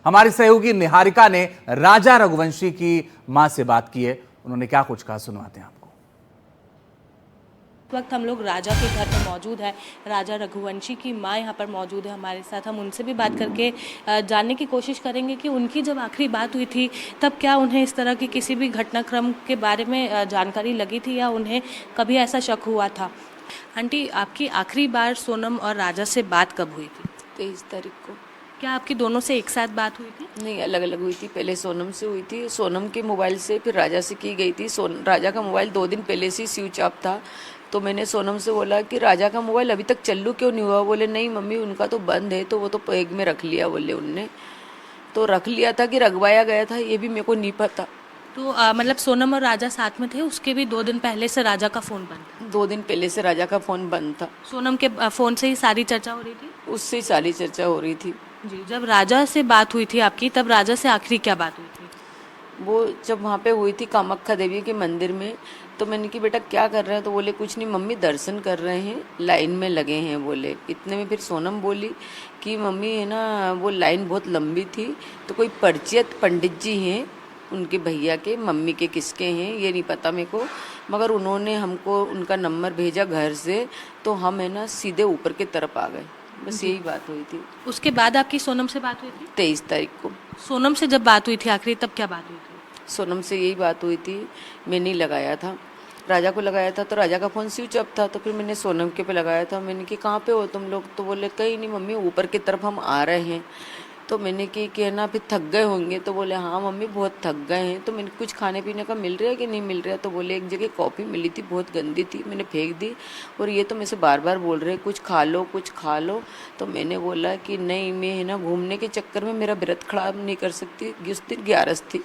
हमारी सहयोगी निहारिका ने राजा रघुवंशी की मां से बात की है। उन्होंने क्या कुछ कहा, सुनवाते हैं आपको। इस वक्त हम लोग राजा के घर पर मौजूद है। राजा रघुवंशी की माँ यहाँ पर मौजूद है हमारे साथ। हम उनसे भी बात करके जानने की कोशिश करेंगे कि उनकी जब आखिरी बात हुई थी तब क्या उन्हें इस तरह की किसी भी घटनाक्रम के बारे में जानकारी लगी थी या उन्हें कभी ऐसा शक हुआ था। आंटी, आपकी आखिरी बार सोनम और राजा से बात कब हुई थी? 23 तारीख को। क्या आपकी दोनों से एक साथ बात हुई थी? नहीं, अलग अलग हुई थी। पहले सोनम से हुई थी, सोनम के मोबाइल से, फिर राजा से की गई थी। राजा का मोबाइल 2 दिन पहले से स्विच ऑफ था, तो मैंने सोनम से बोला कि राजा का मोबाइल अभी तक चालू क्यों नहीं हुआ। बोले नहीं मम्मी, उनका तो बंद है, तो वो तो बैग में रख लिया। बोले उनने तो रख लिया था कि रखवाया गया था, ये भी मेरे को नहीं पता। तो मतलब सोनम और राजा साथ में थे, उसके भी 2 दिन पहले से राजा का फ़ोन बंद था? 2 दिन पहले से राजा का फ़ोन बंद था। सोनम के फ़ोन से ही सारी चर्चा हो रही थी? उससे ही सारी चर्चा हो रही थी जी। जब राजा से बात हुई थी आपकी, तब राजा से आखिरी क्या बात हुई थी? वो जब वहाँ पे हुई थी कामाख्या देवी के मंदिर में, तो मैंने कि बेटा क्या कर रहे हैं, तो बोले कुछ नहीं मम्मी, दर्शन कर रहे हैं, लाइन में लगे हैं। बोले इतने में फिर सोनम बोली कि मम्मी है ना, वो लाइन बहुत लंबी थी, तो कोई परिचित पंडित जी हैं उनके भैया के, मम्मी के किसके हैं ये नहीं पता मेरे को, मगर उन्होंने हमको उनका नंबर भेजा घर से, तो हम है ना सीधे ऊपर की तरफ आ गए। बस यही बात हुई थी। उसके बाद आपकी सोनम से बात हुई थी? 23 तारीख को सोनम से जब बात हुई थी आखिरी, तब क्या बात हुई थी? सोनम से यही बात हुई थी। मैंने ही लगाया था, राजा को लगाया था, तो राजा का फ़ोन स्विच ऑफ था, तो फिर मैंने सोनम के पे लगाया था। मैंने कि कहाँ पे हो तुम लोग, तो बोले कहीं नहीं मम्मी, ऊपर की तरफ हम आ रहे हैं। तो मैंने कि ना फिर थक गए होंगे, तो बोले हाँ मम्मी बहुत थक गए हैं। तो मैंने कुछ खाने पीने का मिल रहा है कि नहीं मिल रहा है, तो बोले एक जगह कॉफ़ी मिली थी, बहुत गंदी थी, मैंने फेंक दी, और ये तो मेरे से बार बार बोल रहे कुछ खा लो कुछ खा लो। तो मैंने बोला कि नहीं, मैं है ना घूमने के चक्कर में मेरा व्रत खराब नहीं कर सकती, उस दिन 11 थी।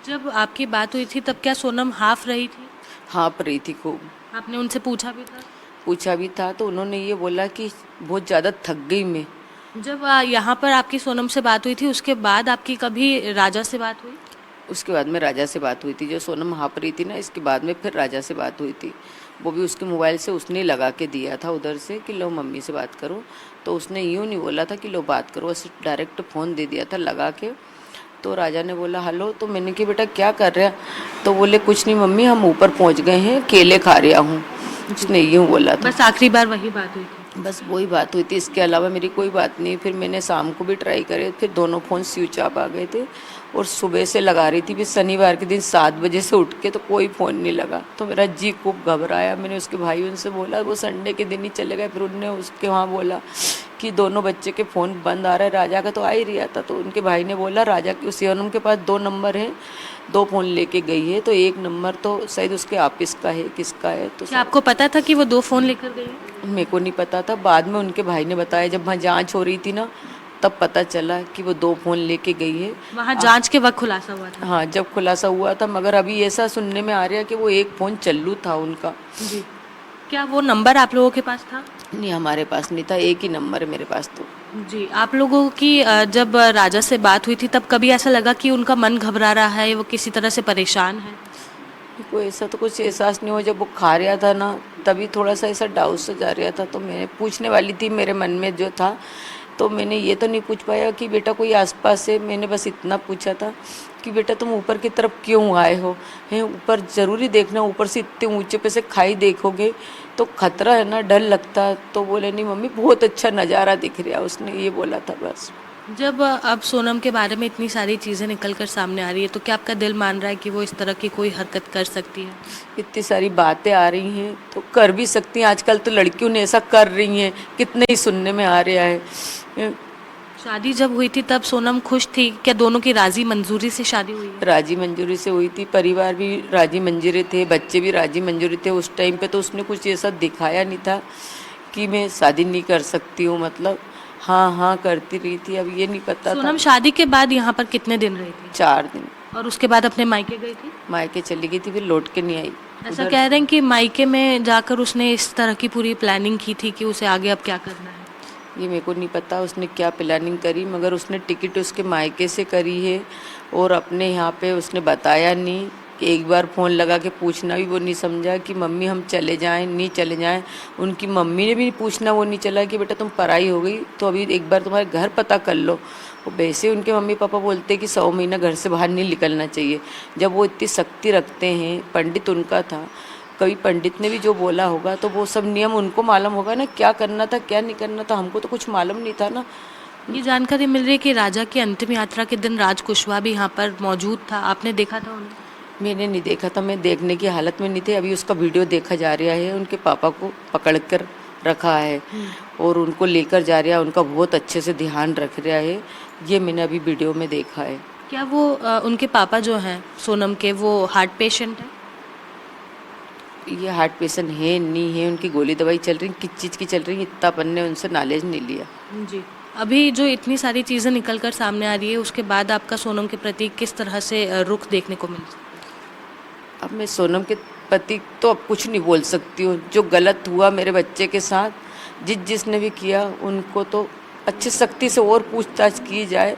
जब आपकी बात हुई थी तब क्या सोनम हाफ रही थी? हाँफ रही थी खूब। आपने उनसे पूछा भी था? पूछा भी था, तो उन्होंने ये बोला कि बहुत ज़्यादा थक गई मैं। जब यहाँ पर आपकी सोनम से बात हुई थी, उसके बाद आपकी कभी राजा से बात हुई? उसके बाद में राजा से बात हुई थी। जो सोनम हाँफ रही थी ना, इसके बाद में फिर राजा से बात हुई थी। वो भी उसके मोबाइल से उसने लगा के दिया था उधर से कि लो मम्मी से बात करो, तो उसने यूँ नहीं बोला था कि लो बात करो, उसने डायरेक्ट फ़ोन दे दिया था लगा के। तो राजा ने बोला हेलो, तो मैंने कि बेटा क्या कर रहे हैं, तो बोले कुछ नहीं मम्मी, हम ऊपर पहुंच गए हैं, केले खा रहा हूँ। उसने यूँ बोला था। बस आखिरी बार वही बात हुई थी? बस वही बात हुई थी, इसके अलावा मेरी कोई बात नहीं। फिर मैंने शाम को भी ट्राई करे, फिर दोनों फ़ोन स्विच ऑफ आ गए थे, और सुबह से लगा रही थी, फिर शनिवार के दिन 7 बजे से उठ के, तो कोई फ़ोन नहीं लगा। तो मेरा जी खूब घबराया। मैंने उसके भाई उनसे बोला, वो संडे के दिन ही चले गए। फिर उनने उसके वहाँ बोला कि दोनों बच्चे के फ़ोन बंद आ रहा है, राजा का तो आ ही रहा था। तो उनके भाई ने बोला राजा की सोनम के पास 2 नंबर हैं, 2 फ़ोन लेके गई है, तो एक नंबर तो शायद उसके ऑफिस का है, किसका है। तो क्या आपको पता था कि वो 2 फ़ोन लेकर गई है? मेरे को नहीं पता था, बाद में उनके भाई ने बताया, जब वहाँ जांच हो रही थी ना, तब पता चला कि वो 2 फ़ोन लेके गई है। वहाँ जांच के वक्त खुलासा हुआ था? हाँ, जब खुलासा हुआ था, मगर अभी ऐसा सुनने में आ रहा है कि वो एक फ़ोन चालू था उनका। जी। क्या वो नंबर आप लोगों के पास था? नहीं, हमारे पास नहीं था, एक ही नंबर है मेरे पास। तो जी। आप लोगों की जब राजा से बात हुई थी तब कभी ऐसा लगा कि उनका मन घबरा रहा है, वो किसी तरह से परेशान है? कोई ऐसा तो कुछ एहसास नहीं हुआ। जब वो खा रहा था ना, तभी थोड़ा सा ऐसा डाउट सा जा रहा था, तो मैं पूछने वाली थी, मेरे मन में जो था, तो मैंने ये तो नहीं पूछ पाया कि बेटा कोई आसपास है। मैंने बस इतना पूछा था कि बेटा तुम ऊपर की तरफ क्यों आए हो, हैं ऊपर ज़रूरी देखना, ऊपर से इतने ऊंचे पे से खाई देखोगे तो खतरा है ना, डर लगता। तो बोले नहीं मम्मी, बहुत अच्छा नज़ारा दिख रहा, उसने ये बोला था बस। जब अब सोनम के बारे में इतनी सारी चीज़ें निकल कर सामने आ रही है, तो क्या आपका दिल मान रहा है कि वो इस तरह की कोई हरकत कर सकती है? इतनी सारी बातें आ रही हैं तो कर भी सकती हैं। आजकल तो लड़कियों ने ऐसा कर रही हैं, कितने ही सुनने में आ रहा है। शादी जब हुई थी तब सोनम खुश थी? क्या दोनों की राजी मंजूरी से शादी हुई है? राजी मंजूरी से हुई थी, परिवार भी राजी मंजूरी थे, बच्चे भी राजी मंजूरी थे। उस टाइम पे तो उसने कुछ ऐसा दिखाया नहीं था कि मैं शादी नहीं कर सकती हूँ, मतलब हाँ हाँ करती रही थी। अब ये नहीं पता था। सोनम शादी के बाद यहाँ पर कितने दिन रही थी? 4 दिन। और उसके बाद अपने मायके गई थी? मायके चली गई थी, फिर लौट के नहीं आई। ऐसा कह रहे हैं कि मायके में जाकर उसने इस तरह की पूरी प्लानिंग की थी कि उसे आगे अब क्या करना है। ये मेरे को नहीं पता उसने क्या प्लानिंग करी, मगर उसने टिकट उसके मायके से करी है और अपने यहाँ पे उसने बताया नहीं कि एक बार फ़ोन लगा के पूछना भी वो नहीं समझा कि मम्मी हम चले जाएं नहीं चले जाएं। उनकी मम्मी ने भी पूछना वो नहीं चला कि बेटा तुम पराई हो गई तो अभी एक बार तुम्हारे घर पता कर लो। वो वैसे उनके मम्मी पापा बोलते कि 100 महीना घर से बाहर नहीं निकलना चाहिए। जब वो इतनी शक्ति रखते हैं, पंडित उनका था, कभी पंडित ने भी जो बोला होगा तो वो सब नियम उनको मालूम होगा ना, क्या करना था क्या नहीं करना था, हमको तो कुछ मालूम नहीं था ना। ये जानकारी मिल रही है कि राजा की अंतिम यात्रा के दिन राज कुशवाहा भी यहाँ पर मौजूद था, आपने देखा था उन्हें? मैंने नहीं देखा था, मैं देखने की हालत में नहीं थी। अभी उसका वीडियो देखा जा रहा है, उनके पापा को पकड़ कर रखा है और उनको लेकर जा रहा है, उनका बहुत अच्छे से ध्यान रख रहा है। ये मैंने अभी वीडियो में देखा है। क्या वो उनके पापा जो हैं सोनम के, वो हार्ट पेशेंट है? ये हार्ट पेशेंट है नहीं है, उनकी गोली दवाई चल रही, किस चीज़ की चल रही, इतना अपन ने उनसे नॉलेज नहीं लिया। जी। अभी जो इतनी सारी चीज़ें निकल कर सामने आ रही है, उसके बाद आपका सोनम के प्रति किस तरह से रुख देखने को मिल सकता है? अब मैं सोनम के प्रति तो अब कुछ नहीं बोल सकती हूँ। जो गलत हुआ मेरे बच्चे के साथ, जिसने भी किया उनको तो अच्छी सख्ती से और पूछताछ की जाए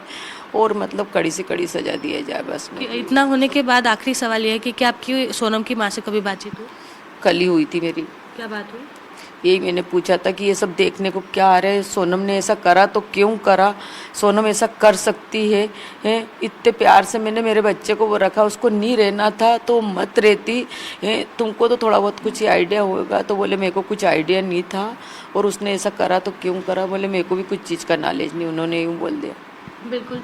और मतलब कड़ी से कड़ी सजा दिया जाए बस। कि इतना होने के बाद आखिरी सवाल ये है कि क्या आपकी सोनम की माँ से कभी बातचीत हुई? कल ही हुई थी मेरी। क्या बात हुई? यही मैंने पूछा था कि ये सब देखने को क्या आ रहा है, सोनम ने ऐसा करा तो क्यों करा, सोनम ऐसा कर सकती है इतने प्यार से मैंने मेरे बच्चे को वो रखा, उसको नहीं रहना था तो मत रहती है, तुमको तो थोड़ा बहुत कुछ आइडिया होगा। तो बोले मेरे को कुछ आइडिया नहीं था और उसने ऐसा करा तो क्यों करा, बोले मेरे को भी कुछ चीज़ का नॉलेज नहीं, उन्होंने यूँ बोल दिया। बिल्कुल।